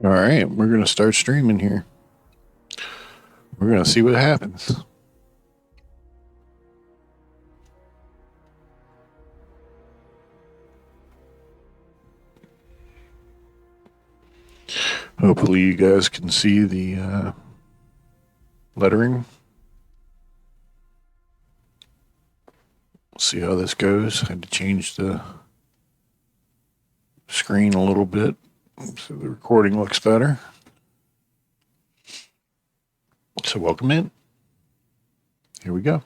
All right, we're going to start streaming here. We're going to see what happens. Hopefully you guys can see the lettering. We'll see how this goes. I had to change the screen a little bit so the recording looks better. So welcome in. Here we go.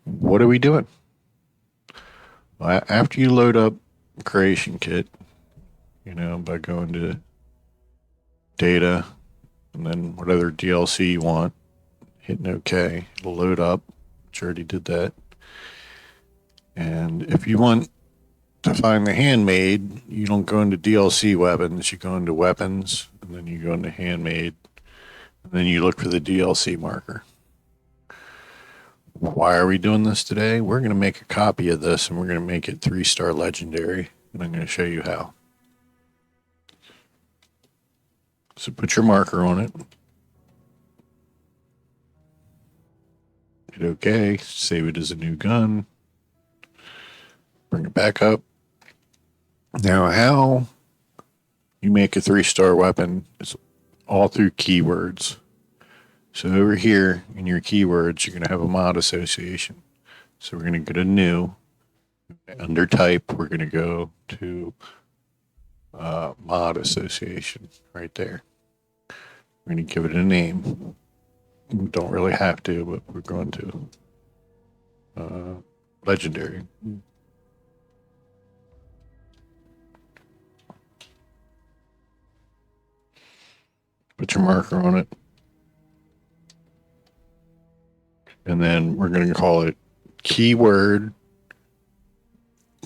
What are we doing? Well, after you load up Creation Kit, by going to Data and then whatever DLC you want, hitting OK, it'll load up, which already did that. And if you want to find the Handmade, you don't go into DLC weapons, you go into weapons, and then you go into Handmade, and then you look for the DLC marker. Why are we doing this today? We're going to make a copy of this, and we're going to make it 3-star legendary, and I'm going to show you how. So put your marker on it. Hit OK, save it as a new gun. Bring it back up. Now, how you make a 3-star weapon is all through keywords. So over here in your keywords, you're going to have a mod association. So we're going to go to new. Under type, we're going to go to mod association right there. We're going to give it a name. We don't really have to, but we're going to. Legendary. Put your marker on it. And then we're going to call it keyword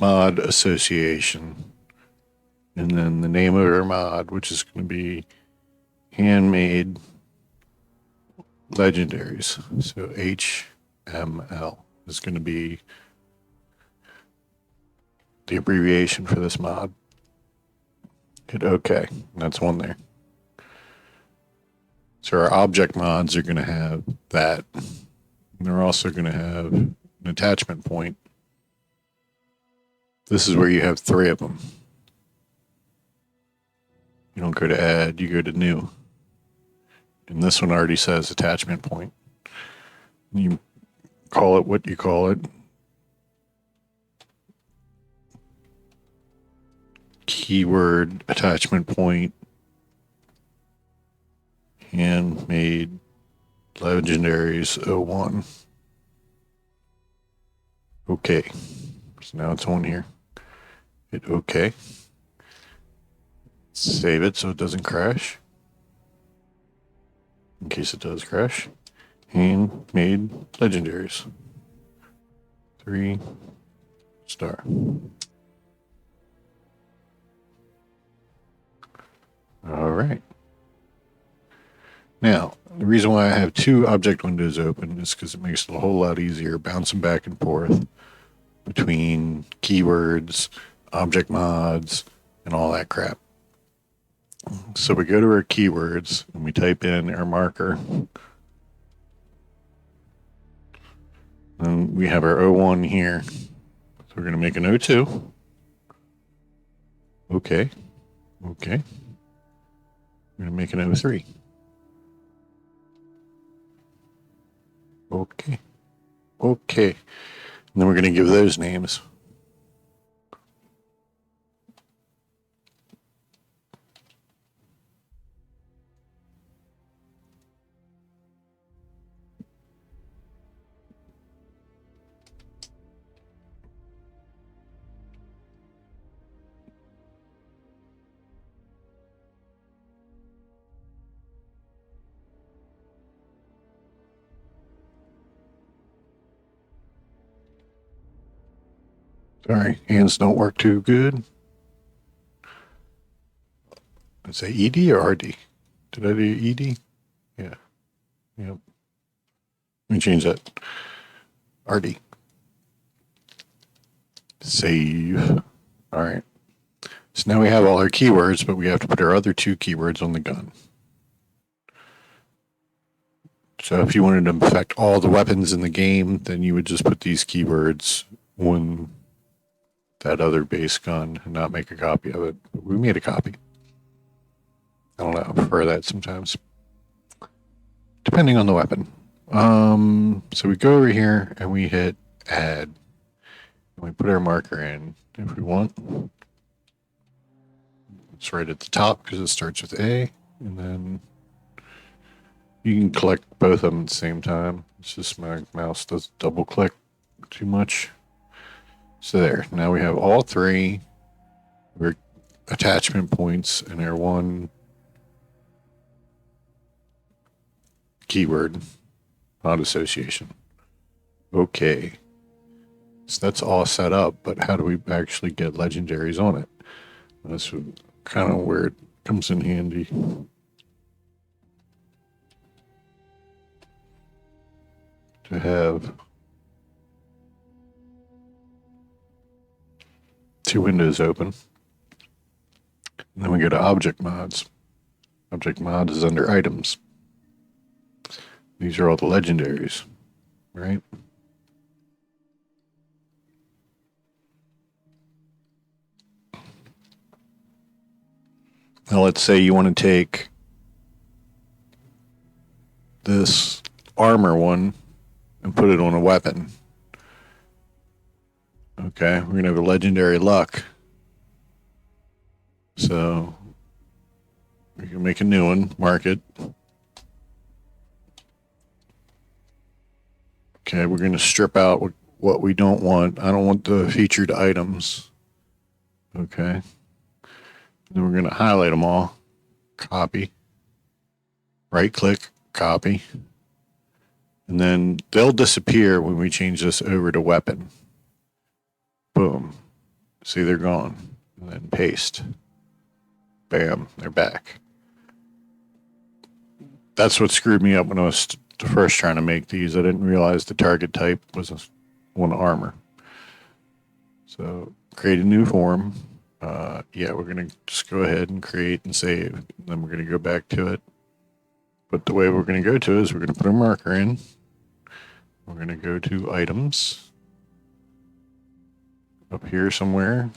mod association. And then the name of our mod, which is going to be Handmade Legendaries. So HML is going to be the abbreviation for this mod. Hit OK. That's one there. So our object mods are going to have that. And they're also going to have an attachment point. This is where you have 3 of them. You don't go to add, you go to new. And this one already says attachment point. You call it what you call it. Keyword attachment point. Handmade Legendaries 01. OK. So now it's on here. Hit OK. Save it so it doesn't crash. In case it does crash. Handmade Legendaries. 3-star. All right. Now, the reason why I have 2 object windows open is because it makes it a whole lot easier bouncing back and forth between keywords, object mods, and all that crap. So we go to our keywords and we type in our marker. And we have our 01 here. So we're going to make an 02. OK. OK. We're going to make an 03. OK. OK. And then we're going to give those names. Sorry, hands don't work too good. Is that ED or RD? Did I do ED? Yeah. Yep. Let me change that. RD. Save. All right. So now we have all our keywords, but we have to put our other 2 keywords on the gun. So if you wanted to affect all the weapons in the game, then you would just put these keywords on that other base gun and not make a copy of it. But we made a copy. I don't know, I prefer that sometimes, depending on the weapon. So we go over here and we hit add. And we put our marker in if we want. It's right at the top because it starts with A, and then you can click both of them at the same time. It's just my mouse does double click too much. So there, now we have all 3 attachment points in our 1 keyword, not association. Okay. So that's all set up, but how do we actually get legendaries on it? That's kind of where it comes in handy. To have 2 windows open. And then we go to object mods. Object mods is under items. These are all the legendaries, right? Now let's say you want to take this armor one and put it on a weapon. Okay, we're going to have a legendary luck. So we can make a new one, mark it. Okay, we're going to strip out what we don't want. I don't want the featured items. Okay. Then we're going to highlight them all. Copy. Right click, copy. And then they'll disappear when we change this over to weapon. Boom. See, they're gone. And then paste. Bam, they're back. That's what screwed me up when I was first trying to make these. I didn't realize the target type was on armor. So create a new form. Yeah, we're going to just go ahead and create and save. And then we're going to go back to it. But the way we're going to go to is we're going to put a marker in. We're going to go to items. Up here somewhere.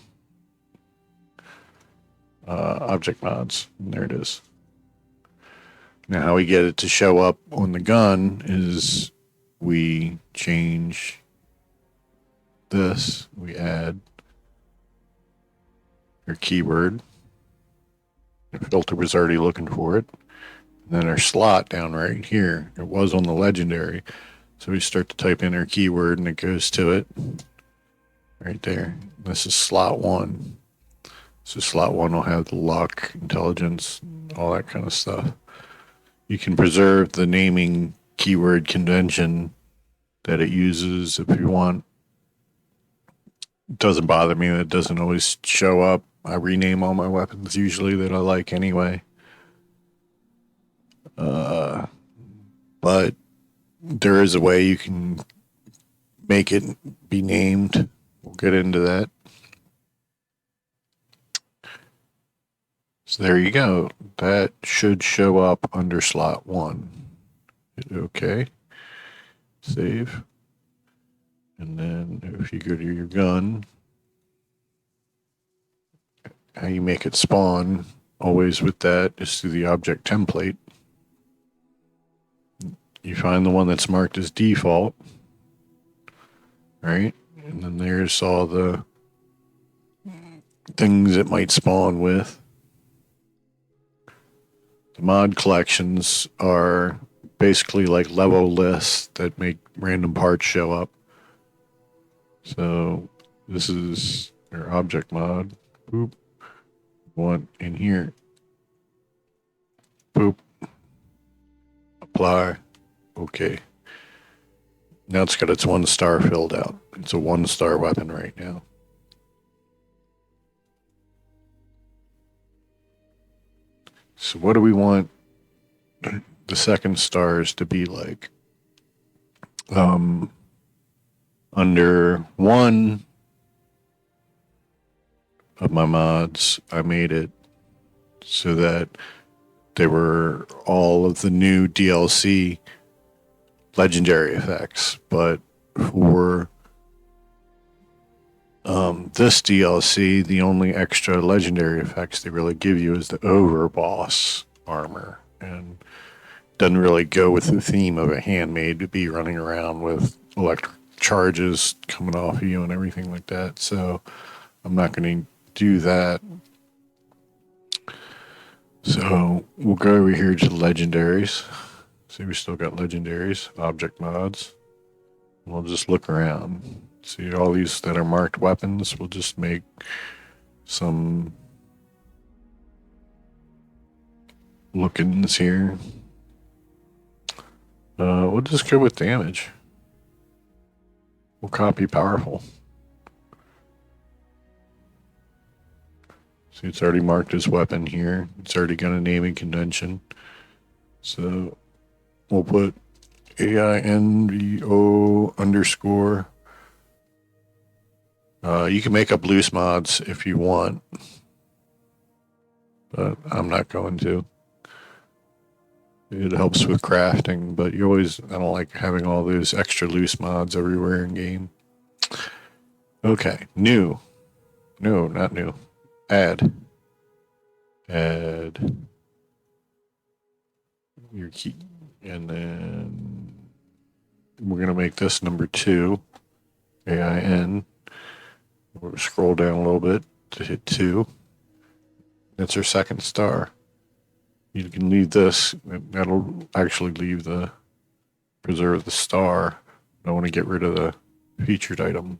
Object mods. And there it is. Now how we get it to show up on the gun is we change this. We add our keyword. The filter was already looking for it. And then our slot down right here. It was on the legendary. So we start to type in our keyword and it goes to it. Right there. This is slot 1. So slot 1 will have the luck, intelligence, all that kind of stuff. You can preserve the naming keyword convention that it uses if you want. It doesn't bother me that it doesn't always show up. I rename all my weapons usually that I like anyway. But there is a way you can make it be named. We'll get into that. So there you go. That should show up under slot 1. Hit OK. Save. And then if you go to your gun, how you make it spawn, always with that, is through the object template. You find the one that's marked as default. Right? And then there's all the things it might spawn with. The mod collections are basically like level lists that make random parts show up. So this is your object mod. Boop. One in here. Boop. Apply. Okay. Now it's got its 1 star filled out. It's a 1-star weapon right now. So what do we want the second stars to be like? Under 1, of my mods, I made it so that they were all of the new DLC legendary effects. But for this DLC, the only extra legendary effects they really give you is the overboss armor, and doesn't really go with the theme of a handmade to be running around with electric charges coming off of you and everything like that. So I'm not going to do that. So we'll go over here to legendaries. See, we still got legendaries, object mods. We'll just look around. See all these that are marked weapons. We'll just make some lookings here. We'll just go with damage. We'll copy powerful. See, it's already marked as weapon here. It's already got a naming convention. So we'll put AINVO underscore. You can make up loose mods if you want, but I'm not going to. It helps with crafting, but I don't like having all those extra loose mods everywhere in game. Okay, new. No, not new. Add your key, and then we're going to make this number 2, AIN. We'll scroll down a little bit to hit 2. That's our second star. You can leave this. That'll actually preserve the star. I want to get rid of the featured item.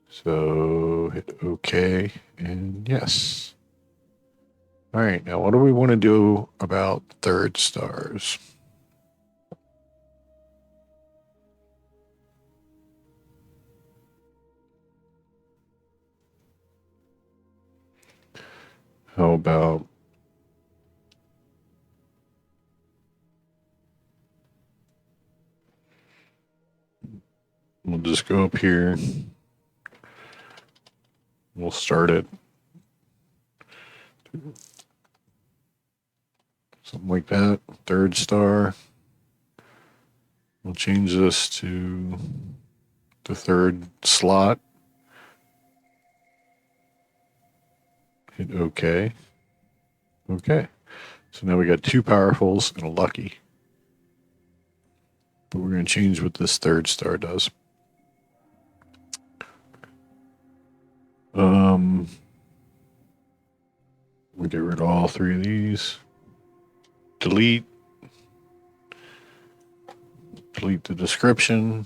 So hit OK and yes. All right, now what do we want to do about third stars? How about we'll just go up here. We'll start it. Something like that. Third star. We'll change this to the third slot. Hit OK. Okay. So now we got 2 powerfuls and a lucky. But we're going to change what this third star does. We get rid of all 3 of these. Delete the description.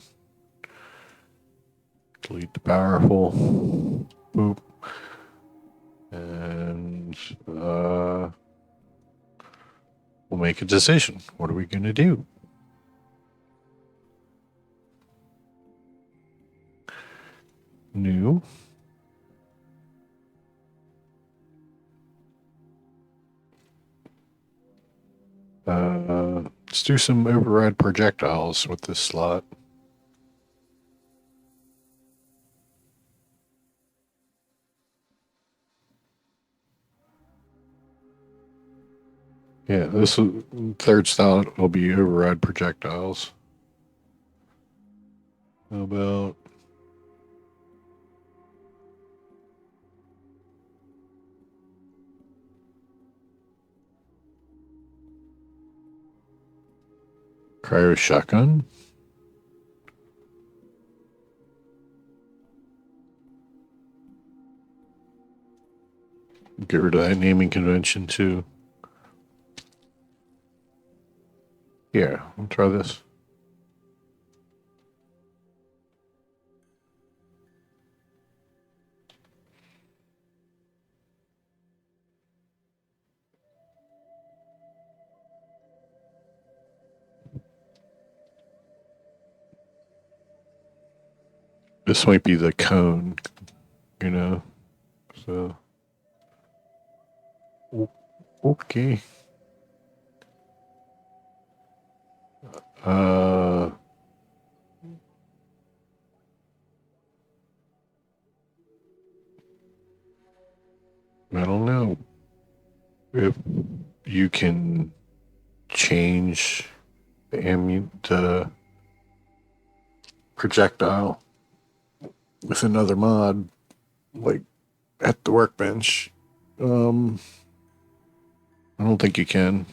Delete the powerful. Boop. And we'll make a decision. What are we going to do? New. Let's do some override projectiles with this slot. Yeah, this third slot will be override projectiles. How about cryo shotgun? Get rid of that naming convention too. Yeah, I'll try this. This might be the cone, you know. So okay. I don't know if you can change the projectile with another mod, like at the workbench. I don't think you can.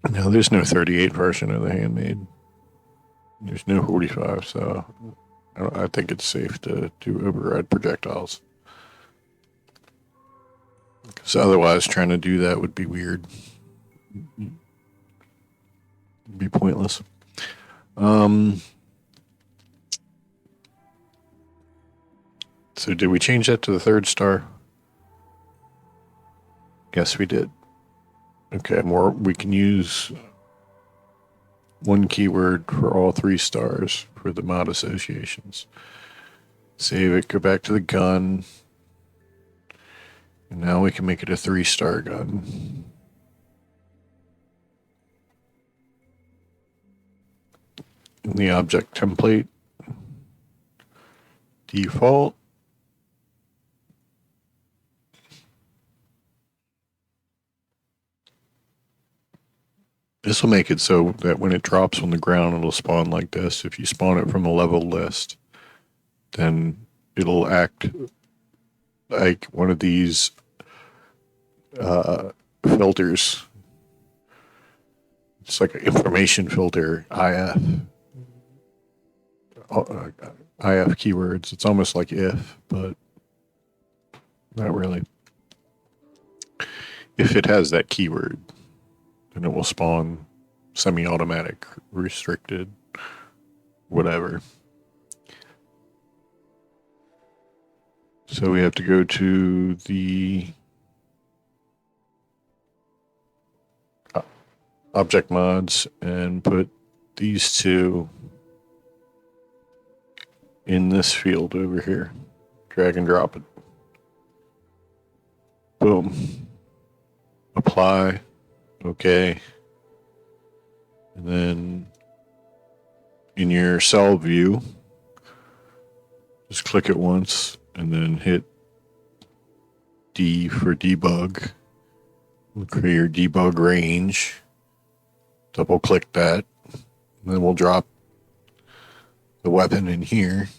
No, there's no 38 version of the Handmade. There's no 45, so I think it's safe to do override projectiles. Because otherwise, trying to do that would be weird. It'd be pointless. So did we change that to the 3rd star? Yes, we did. Okay, we can use one keyword for all 3 stars for the mod associations. Save it, go back to the gun. And now we can make it a 3-star gun. In the object template, default. This will make it so that when it drops on the ground, it'll spawn like this. If you spawn it from a level list, then it'll act like one of these filters. It's like an information filter, IF. IF keywords. It's almost like if, but not really. If it has that keyword, then it will spawn semi-automatic, restricted, whatever. So we have to go to the object mods and put these 2 in this field over here. Drag and drop it. Boom. Apply. Okay. And then in your cell view, just click it once and then hit D for debug. We'll create your debug range. Double click that. And then we'll drop the weapon in here.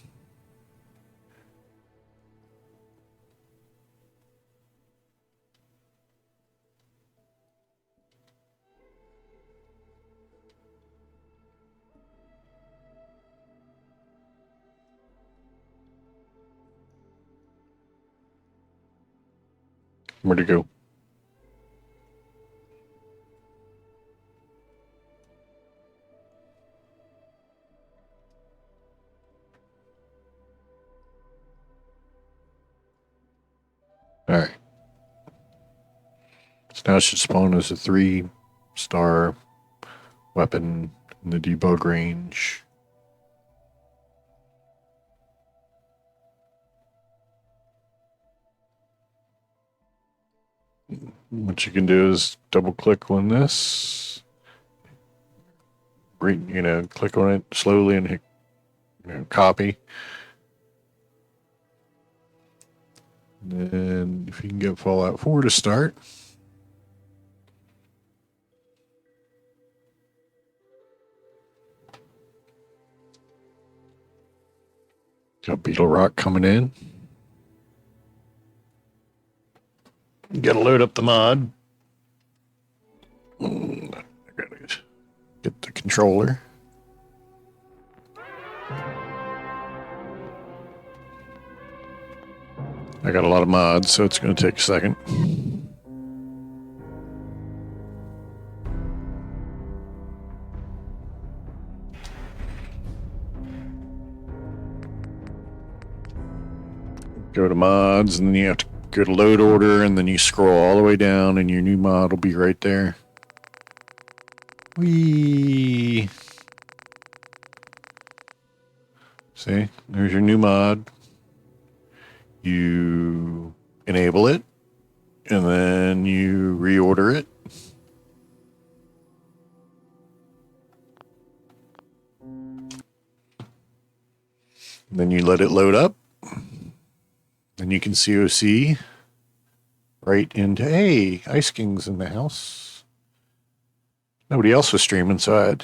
Where'd it go? All right. So now it should spawn as a 3-star weapon in the debug range. What you can do is double click on this, click on it slowly and hit copy. And then if you can get Fallout 4 to start. Got Beetle Rock coming in. You gotta load up the mod. I gotta get the controller. I got a lot of mods, so it's going to take a second. Go to mods, and then you have to go to load order, and then you scroll all the way down, and your new mod will be right there. Whee! See, there's your new mod. You enable it, and then you reorder it. Then you let it load up. Then you can COC right into, hey, Ice King's in the house. Nobody else was streaming, so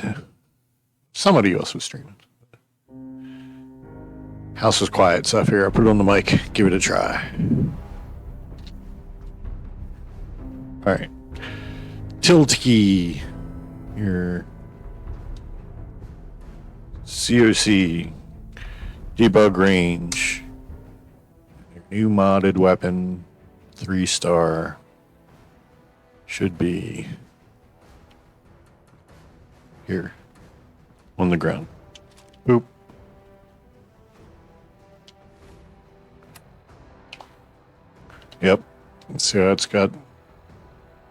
somebody else was streaming. House was quiet, so I figured I'll put it on the mic, give it a try. All right. Tilt key. Your COC. Debug range. Your new modded weapon. 3-star. Should be here. On the ground. Boop. Yep. See how it's got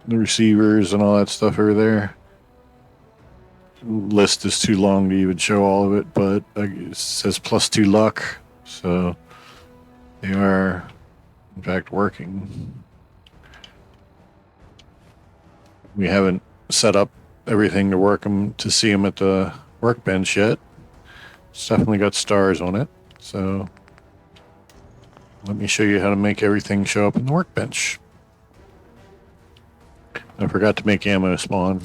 the receivers and all that stuff over there. List is too long to even show all of it, but it says +2 luck, so they are in fact working. We haven't set up everything to work them to see them at the workbench yet. It's definitely got stars on it, so let me show you how to make everything show up in the workbench. I forgot to make ammo spawn.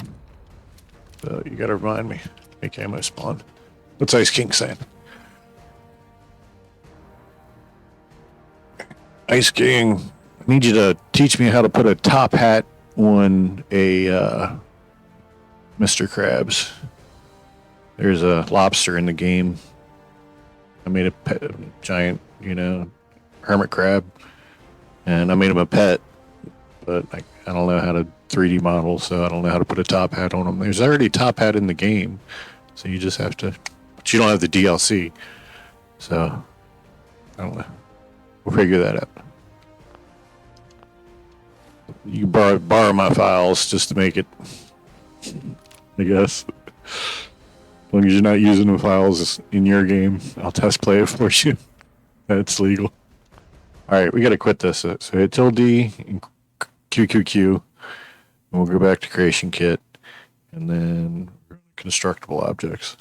So you gotta remind me. Make ammo spawn. What's Ice King saying? Ice King, I need you to teach me how to put a top hat on a Mr. Krabs. There's a lobster in the game. I made a giant, hermit crab, and I made him a pet, but I don't know how to 3D model, so I don't know how to put a top hat on him. There's already a top hat in the game, so you just have to, but you don't have the DLC, so I don't know. We'll figure that out. You can borrow my files just to make it, I guess. As long as you're not using the files in your game, I'll test play it for you. That's legal. All right, we got to quit this. So hit ~D and QQQ, and we'll go back to creation kit, and then constructible objects.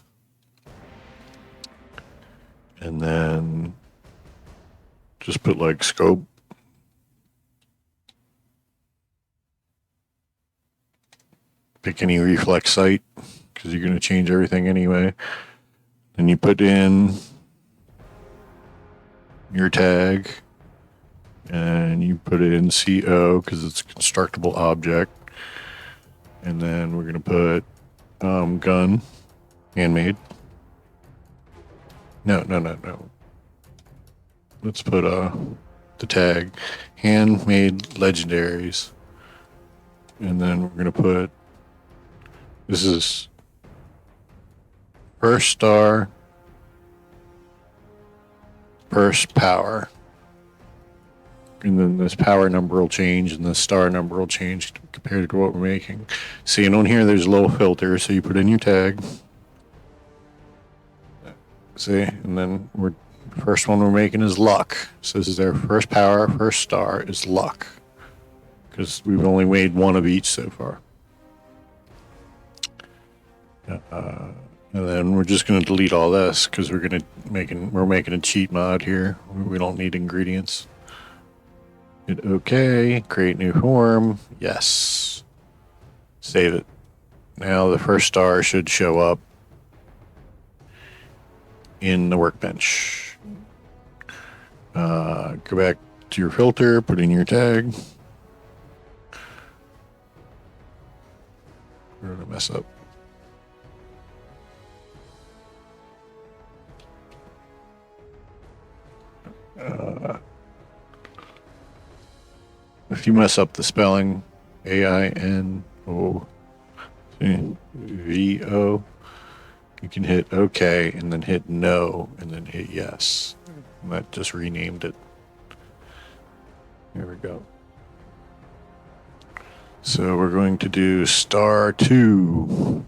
And then just put like scope. Pick any reflex site, because you're going to change everything anyway. Then you put in your tag, and you put it in CO because it's a constructible object. And then we're going to put gun, handmade. No. Let's put the tag, handmade legendaries. And then we're going to put, this is first star, first power. And then this power number will change and the star number will change compared to what we're making. See, and on here there's a little filter, so you put in your tag. See, and then the first one we're making is luck. So this is their first power, first star is luck. Because we've only made one of each so far. And then we're just going to delete all this because we're making a cheat mod here. We don't need ingredients. Hit OK, create new form. Yes. Save it. Now the first star should show up in the workbench. Go back to your filter, put in your tag. We're going to mess up. If you mess up the spelling, AINOVO, you can hit OK and then hit no and then hit yes. And that just renamed it. There we go. So we're going to do star 2.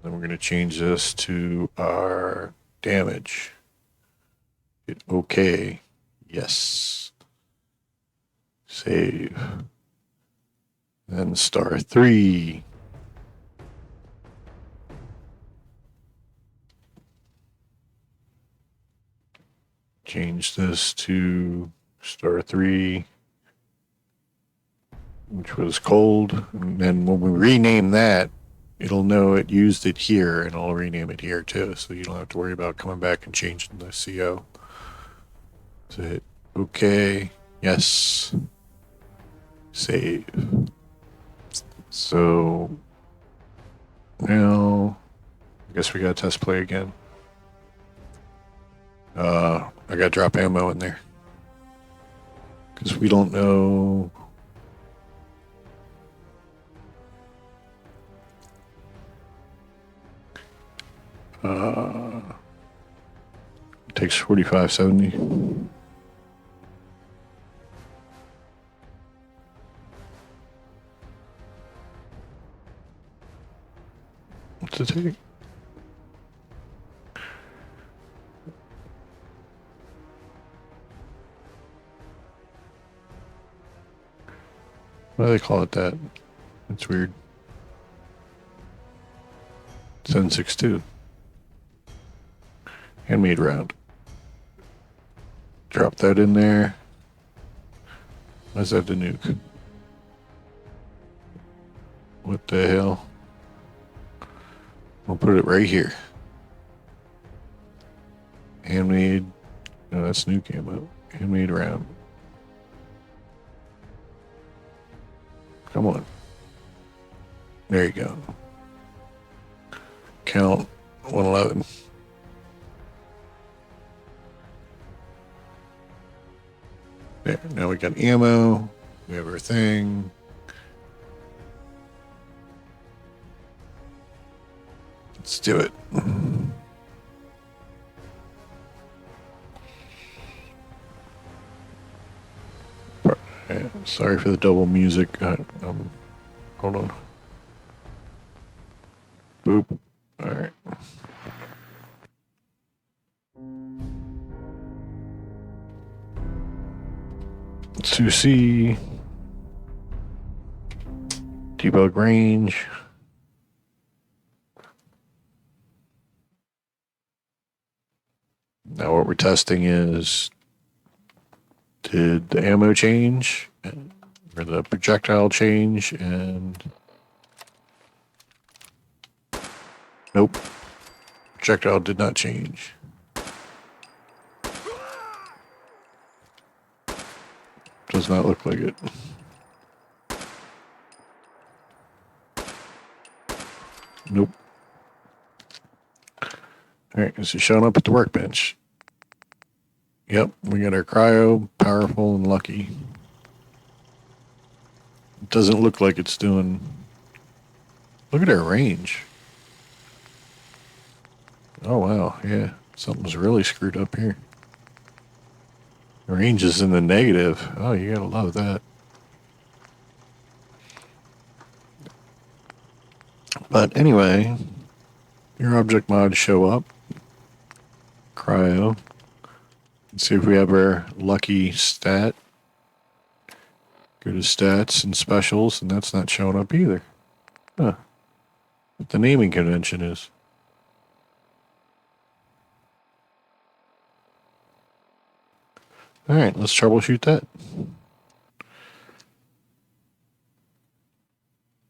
Then we're going to change this to our damage. Hit OK. Yes. Save. Then star 3. change this to star 3, which was cold. And then when we rename that, it'll know it used it here, and I'll rename it here too. So you don't have to worry about coming back and changing the CO. So hit OK. Yes. Save. So now I guess we got to test play again. I got to drop ammo in there because we don't know. It takes 4570. What's it take? Why do they call it that? It's weird. 762. Handmade round. Drop that in there. Why's that the nuke? What the hell? We'll put it right here. Handmade. No, that's nuke ammo. Handmade round. Come on. There you go. Count 111. There, now we got ammo. We have our thing. Let's do it. Sorry for the double music. Hold on. Boop. All right. To see debug range. Now what we're testing is, did the ammo change or the projectile change? And nope, projectile did not change. Does not look like it. Nope. All right, this is showing up at the workbench. Yep, we got our cryo, powerful, and lucky. It doesn't look like it's doing... Look at our range. Oh, wow, yeah. Something's really screwed up here. The range is in the negative. Oh, you gotta love that. But anyway, your object mods show up. Cryo. Let's see if we have our lucky stat. Go to stats and specials, and that's not showing up either. Huh. What the naming convention is. All right, let's troubleshoot that.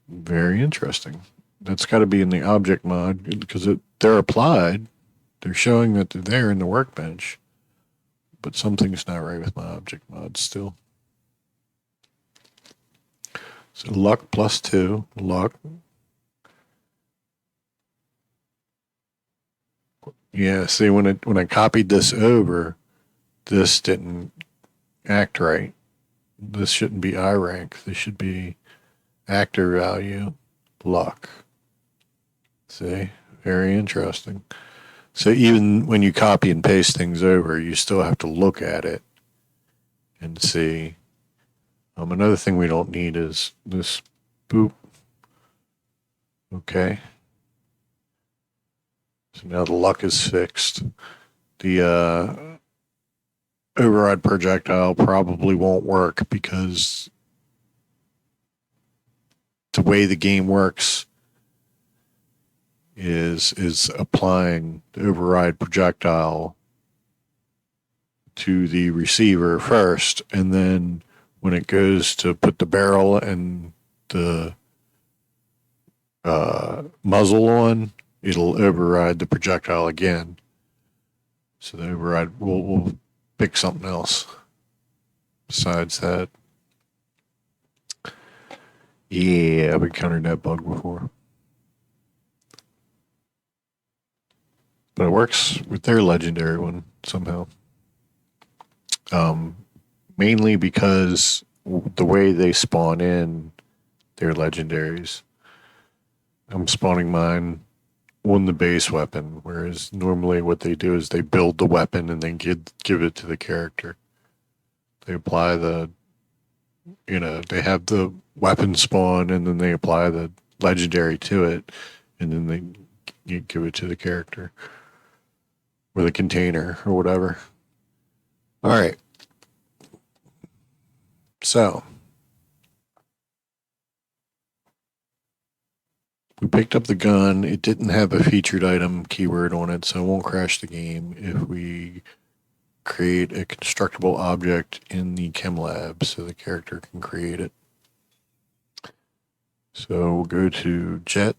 Very interesting. That's got to be in the object mod because they're applied. They're showing that they're there in the workbench. But something's not right with my object mod still. So luck +2, luck. Yeah, see when I copied this over, this didn't act right. This shouldn't be I rank. This should be actor value, luck. See, very interesting. So even when you copy and paste things over, you still have to look at it and see. Another thing we don't need is this boop. Okay. So now the luck is fixed. The override projectile probably won't work because the way the game works is applying the override projectile to the receiver first, and then when it goes to put the barrel and the muzzle on, it'll override the projectile again. So the override will pick something else besides that. Yeah, I've encountered that bug before. But it works with their legendary one somehow. Mainly because the way they spawn in their legendaries. I'm spawning mine on the base weapon, whereas normally what they do is they build the weapon and then give it to the character. They apply they have the weapon spawn and then they apply the legendary to it, and then they give it to the character or the container or whatever. All right. So we picked up the gun. It didn't have a featured item keyword on it, so it won't crash the game if we create a constructible object in the chemlab so the character can create it. So we'll go to jet.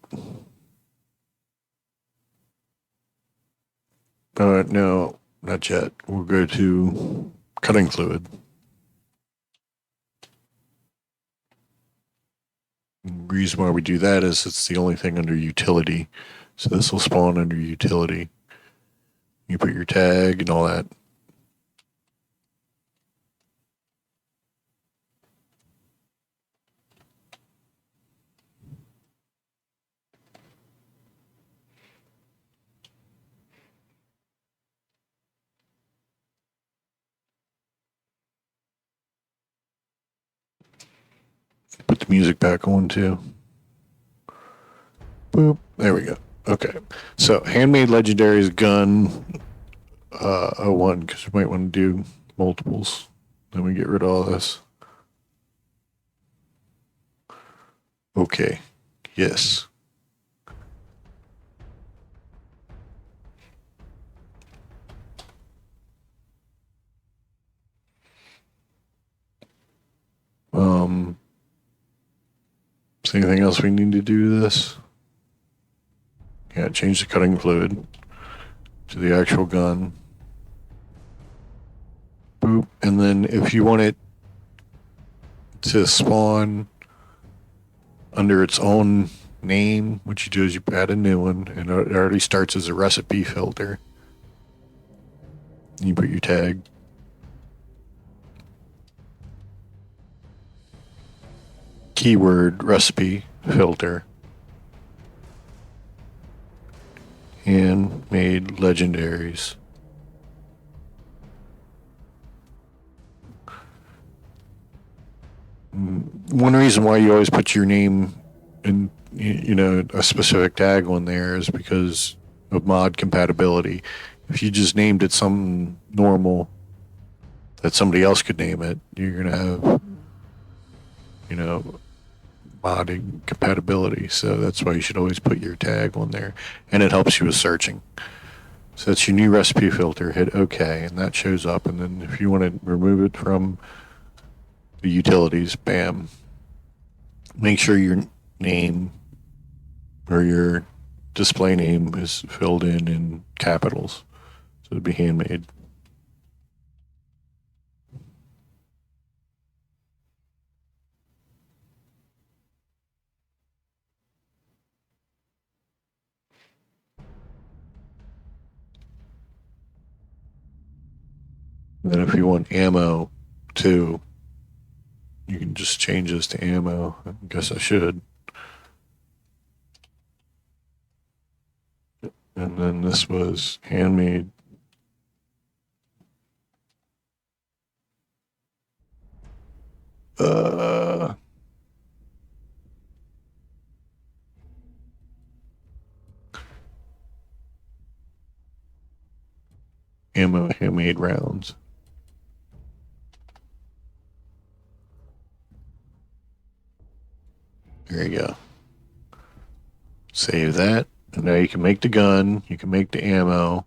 No, not jet. We'll go to cutting fluid. The reason why we do that is it's the only thing under utility. So this will spawn under utility. You put your tag and all that. Put the music back on too. Boop. There we go. Okay. So handmade legendaries gun 01, because we might want to do multiples. Then we get rid of all this. Okay. Yes. Is anything else we need to do this? Yeah, change the cutting fluid to the actual gun. Boop. And then if you want it to spawn under its own name, what you do is you add a new one, and it already starts as a recipe filter. You put your tag. Keyword recipe filter. Handmade legendaries. One reason why you always put your name and a specific tag on there is because of mod compatibility. If you just named it something normal that somebody else could name it, you're gonna have modding compatibility. So that's why you should always put your tag on there, and it helps you with searching. So that's your new recipe filter. Hit OK, and that shows up. And then if you want to remove it from the utilities, bam. Make sure your name or your display name is filled in capitals. So it'd be handmade. And then if you want ammo too, you can just change this to ammo. I guess I should. And then this was handmade. Ammo handmade rounds. There you go. Save that. And now you can make the gun, you can make the ammo,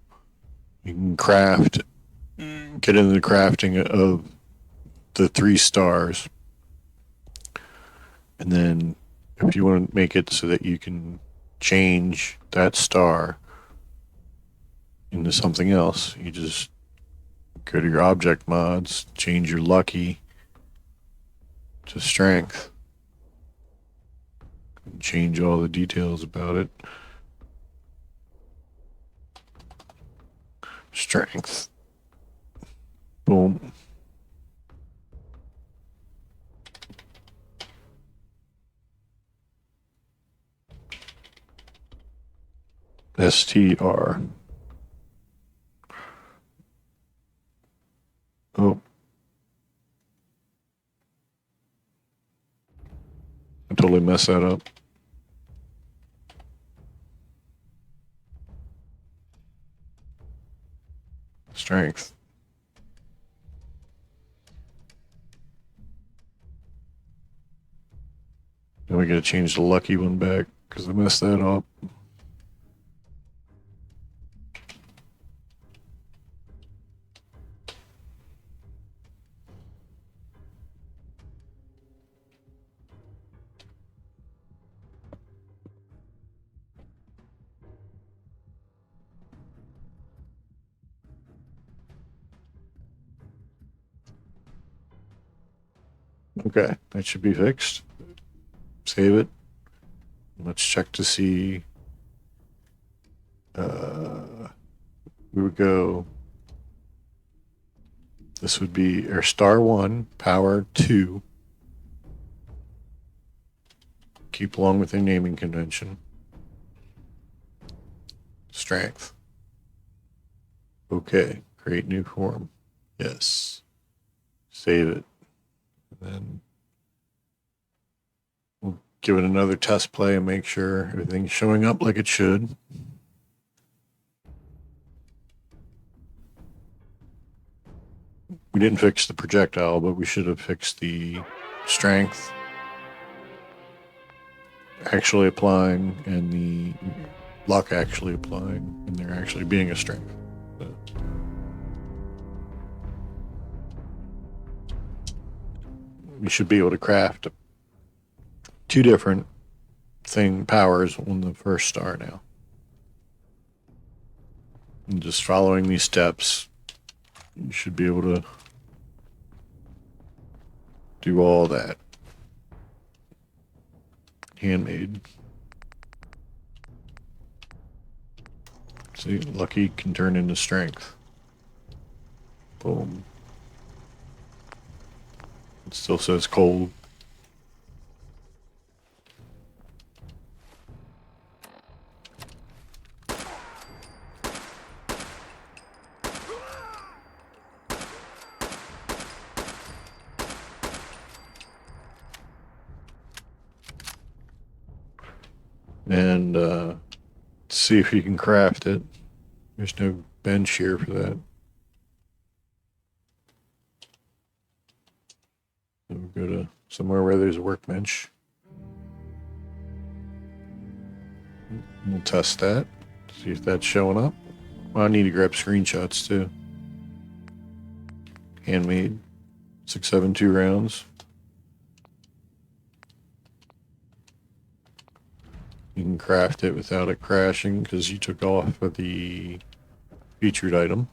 you can craft get into the crafting of the 3 stars. And then if you want to make it so that you can change that star into something else, you just go to your object mods, change your lucky to strength, and change all the details about it. Strength. Boom. STR. Oh. I totally messed that up. Strength. Then we gotta change the lucky one back because I messed that up. Okay, that should be fixed. Save it. Let's check to see. We would go. This would be our star 1, power 2. Keep along with the naming convention. Strength. Okay, create new form. Yes. Save it. And then we'll give it another test play and make sure everything's showing up like it should. We didn't fix the projectile, but we should have fixed the strength actually applying and the luck actually applying, and there actually being a strength. So we should be able to craft 2 different powers on the first star now. And just following these steps, you should be able to do all that. Handmade. See, lucky can turn into strength. Boom. It still says cold. And see if you can craft it. There's no bench here for that. So we'll go to somewhere where there's a workbench. We'll test that. See if that's showing up. Well, I need to grab screenshots too. Handmade. 672 rounds. You can craft it without it crashing because you took off of the featured item.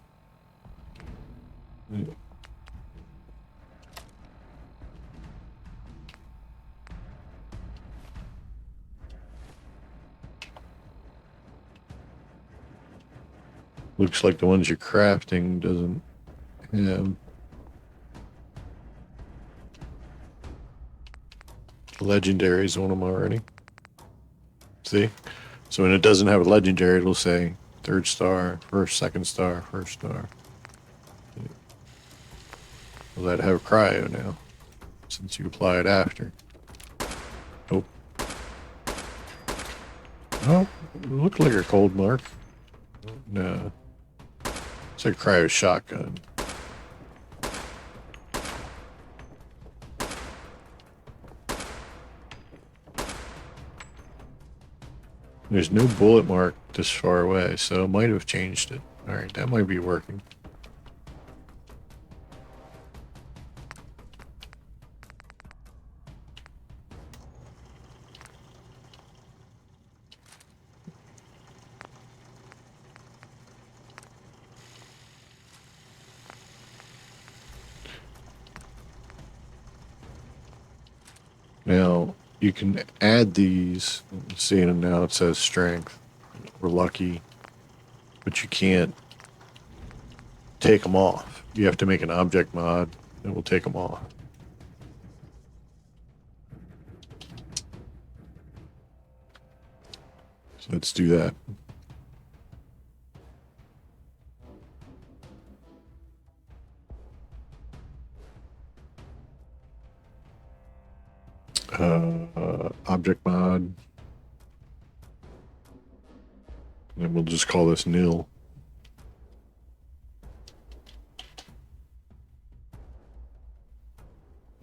Looks like the ones you're crafting doesn't have legendaries on them already. See? So when it doesn't have a legendary, it'll say 3rd star, 1st, 2nd star, 1st star. Will that have cryo now? Since you apply it after. Nope. Oh, it looked like a cold mark. No. It's a cryo shotgun. There's no bullet mark this far away, so it might have changed it. Alright, that might be working. Now, you can add these. See, and now it says strength. We're lucky, but you can't take them off. You have to make an object mod that will take them off. So let's do that. Object mod. And we'll just call this nil.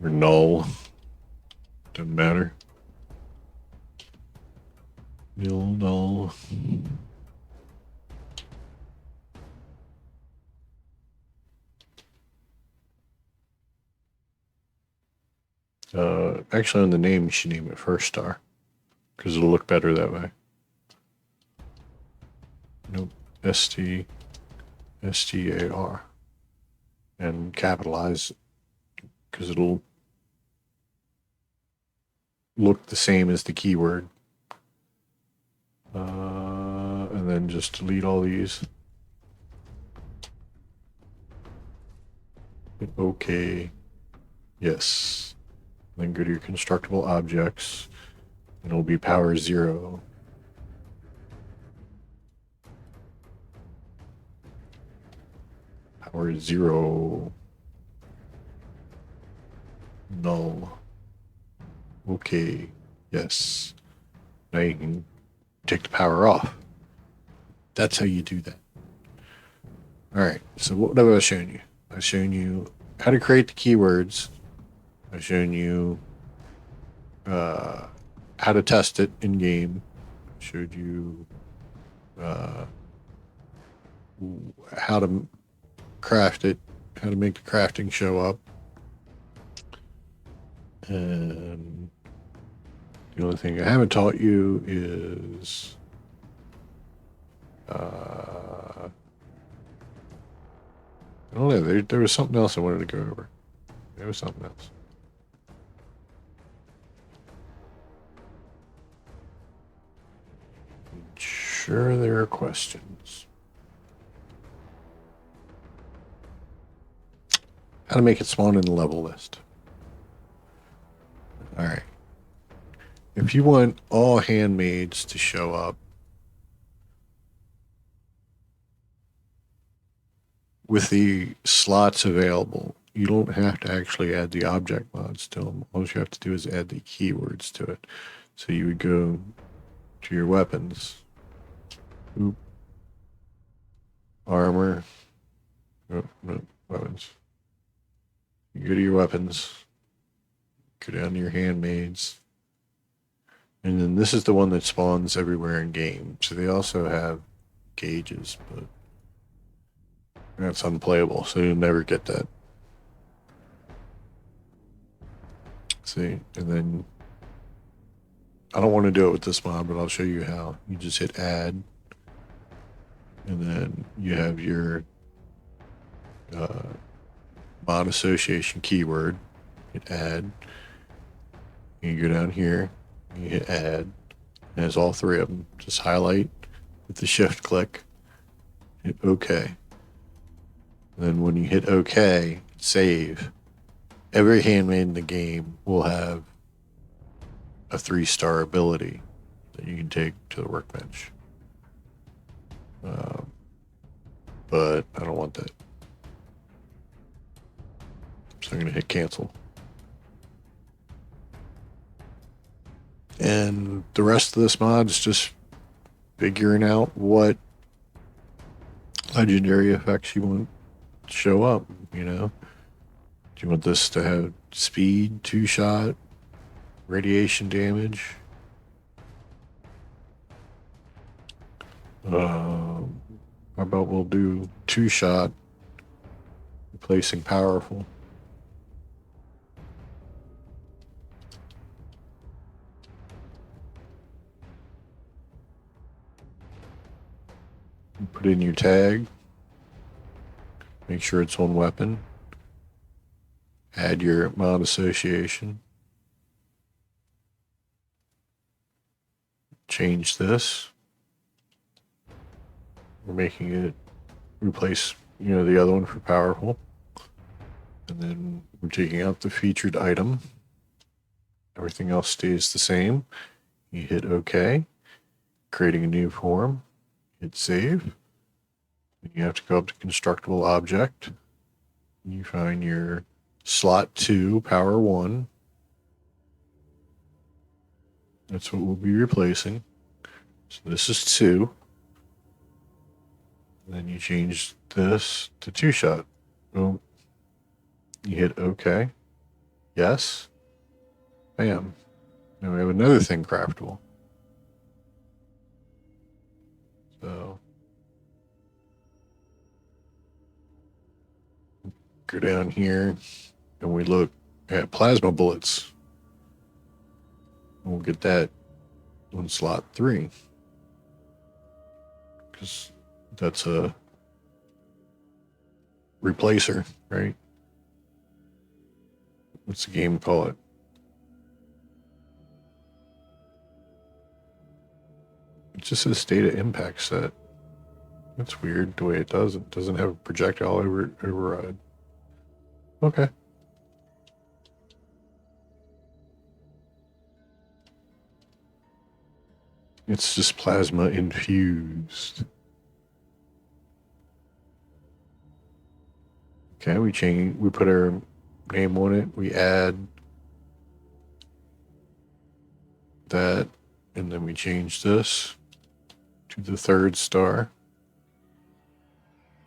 Or null. Doesn't matter. Nil, null. Actually, on the name, you should name it first star, because it'll look better that way. Nope. STAR. And capitalize, because it'll look the same as the keyword. And then just delete all these. Okay. Yes. Then go to your constructible objects, and it'll be power 0. Power 0. Null. Okay. Yes. Now you can take the power off. That's how you do that. All right. So what have I shown you? I've shown you how to create the keywords. I've shown you how to test it in game. I showed you how to craft it, how to make the crafting show up. And the only thing I haven't taught you is I don't know. There was something else I wanted to go over. There was something else. Sure, there are questions. How to make it spawn in the level list. All right. If you want all handmades to show up with the slots available, you don't have to actually add the object mods to them. All you have to do is add the keywords to it. So you would go to your weapons. Oop. Armor. Oh, no, weapons. You go to your weapons. Go down to your handmades. And then this is the one that spawns everywhere in game. So they also have gauges, but that's unplayable, so you'll never get that. See, and then I don't want to do it with this mod, but I'll show you how. You just hit add, and then you have your mod association keyword. Hit add. You go down here, you hit add, and there's all three of them. Just highlight with the shift click, hit OK. And then when you hit OK, save, every handmade in the game will have a 3-star ability that you can take to the workbench. But I don't want that. So I'm going to hit cancel. And the rest of this mod is just figuring out what legendary effects you want to show up, you know? Do you want this to have speed, 2-shot, radiation damage? How about we'll do 2-shot, replacing powerful. Put in your tag. Make sure it's on weapon. Add your mod association. change this. We're making it replace, the other one for powerful. And then we're taking out the featured item. Everything else stays the same. You hit OK, creating a new form, hit save. Then you have to go up to constructible object. You find your slot 2, power 1. That's what we'll be replacing. So this is 2. And then you change this to 2-shot. Boom. You hit OK. Yes. Bam. Now we have another thing craftable. So go down here and we look at plasma bullets. And we'll get that on slot 3. Because that's a replacer, right? What's the game call it? It just says data impact set. That's weird the way it does. It doesn't have a projectile override. Okay. It's just plasma infused. Okay, we put our name on it, we add that, and then we change this to the 3rd star.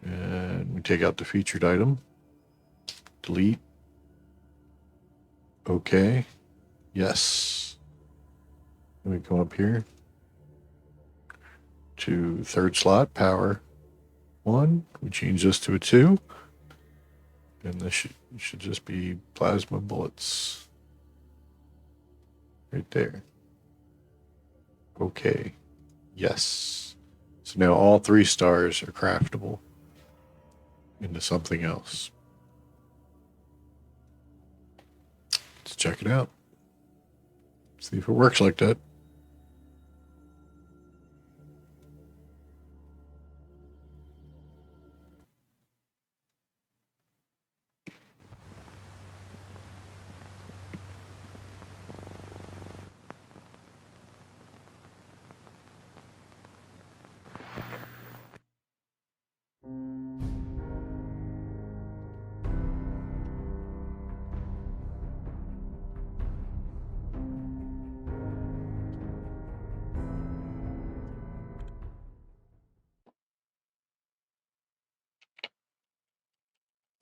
And we take out the featured item. Delete. Okay. Yes. And we come up here to 3rd slot, power 1. We change this to a 2. And this should just be plasma bullets. Right there. Okay. Yes. So now all 3 stars are craftable into something else. Let's check it out. See if it works like that.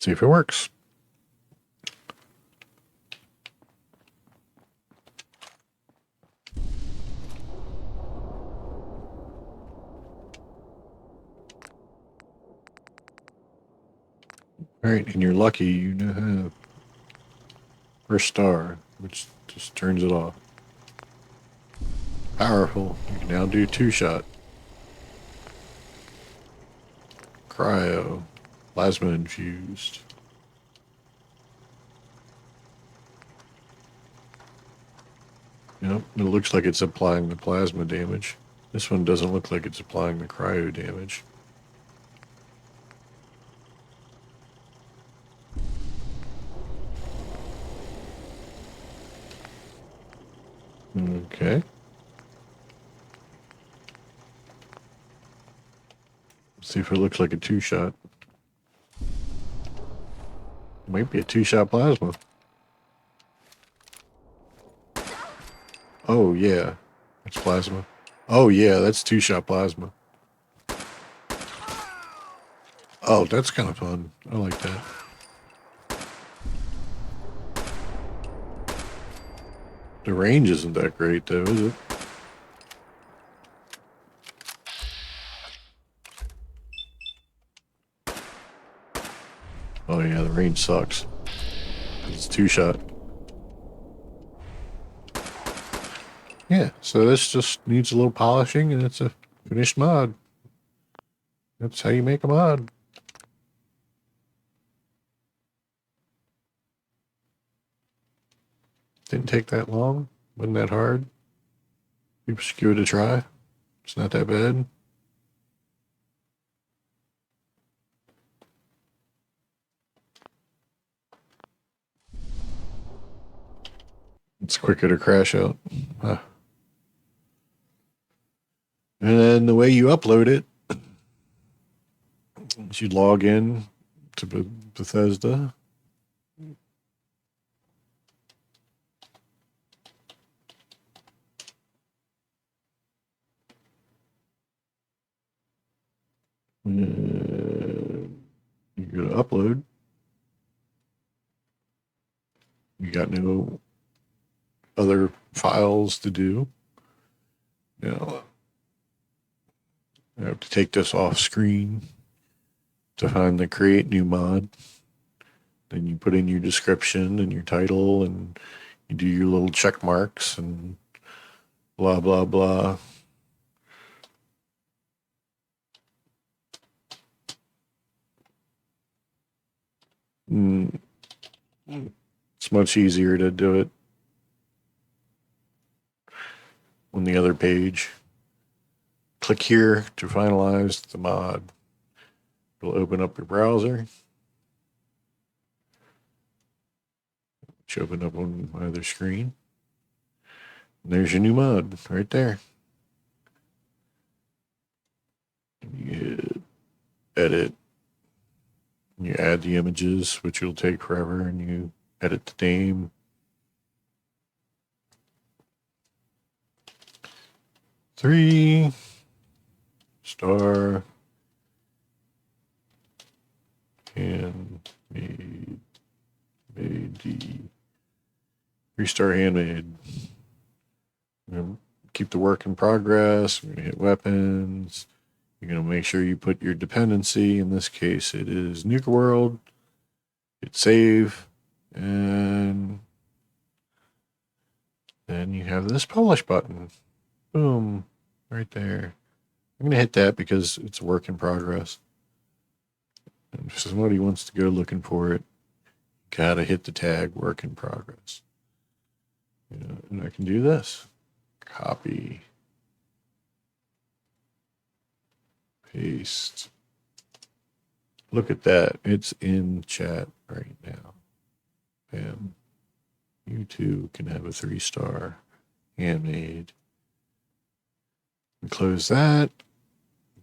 See if it works. All right, and you're lucky you now have 1st star, which just turns it off. Powerful. You can now do 2-shot. Cryo. Plasma infused. Yep, it looks like it's applying the plasma damage. This one doesn't look like it's applying the cryo damage. Okay. See if it looks like a 2-shot. Might be a 2-shot plasma. Oh, yeah. That's plasma. Oh, yeah, that's 2-shot plasma. Oh, that's kind of fun. I like that. The range isn't that great, though, is it? Oh, yeah, the range sucks. It's 2-shot. Yeah, so this just needs a little polishing, and it's a finished mod. That's how you make a mod. Didn't take that long. Wasn't that hard. People should give it a try. It's not that bad. It's quicker to crash out. Huh. And then the way you upload it is you log in to Bethesda. And you go to upload. You got no other files to do. Now, I have to take this off screen to find the create new mod. Then you put in your description and your title and you do your little check marks and blah, blah, blah. It's much easier to do it on the other page. Click here to finalize the mod. It'll open up your browser. Which open up on my other screen. And there's your new mod right there. You hit edit. You add the images, which will take forever, and you edit the name. Three star handmade. Made 3-star handmade. Keep the work in progress. We're going to hit weapons. You're going to make sure you put your dependency. In this case, it is Nuka World. Hit save. And then you have this publish button. Boom. Right there. I'm going to hit that because it's a work in progress. And if somebody wants to go looking for it, you got to hit the tag work in progress. And I can do this. Copy. Paste. Look at that. It's in chat right now. Bam. You too can have a 3-star handmade. And close that.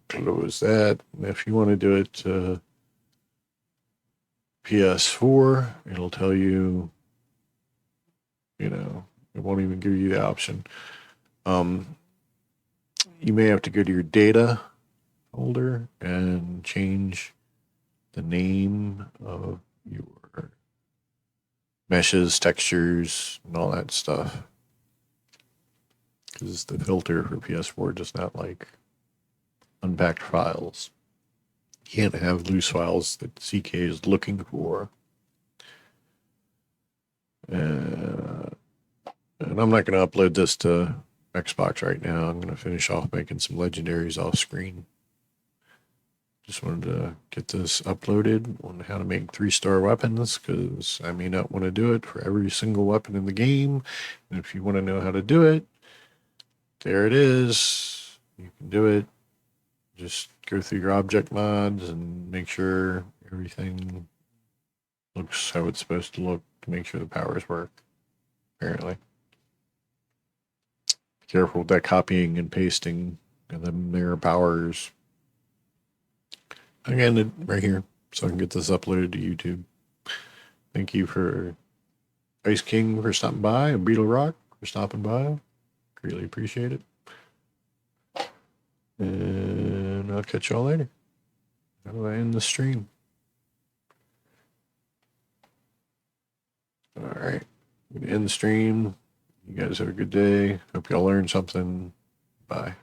Close that. And if you want to do it to PS4, it'll tell you, it won't even give you the option. You may have to go to your data folder and change the name of your meshes, textures, and all that stuff. Because the filter for PS4 does not like unpacked files. You can't have loose files that CK is looking for. And I'm not going to upload this to Xbox right now. I'm going to finish off making some legendaries off screen. Just wanted to get this uploaded on how to make 3-star weapons, because I may not want to do it for every single weapon in the game. And if you want to know how to do it, there it is. You can do it. Just go through your object mods and make sure everything looks how it's supposed to look to make sure the powers work, apparently. Be careful with that copying and pasting, and then there are powers. Again, it right here, so I can get this uploaded to YouTube. Thank you for Ice King for stopping by, and Beetle Rock for stopping by. Greatly appreciate it. And I'll catch y'all later. How do I end the stream? All right. I'm going to end the stream. You guys have a good day. Hope y'all learned something. Bye.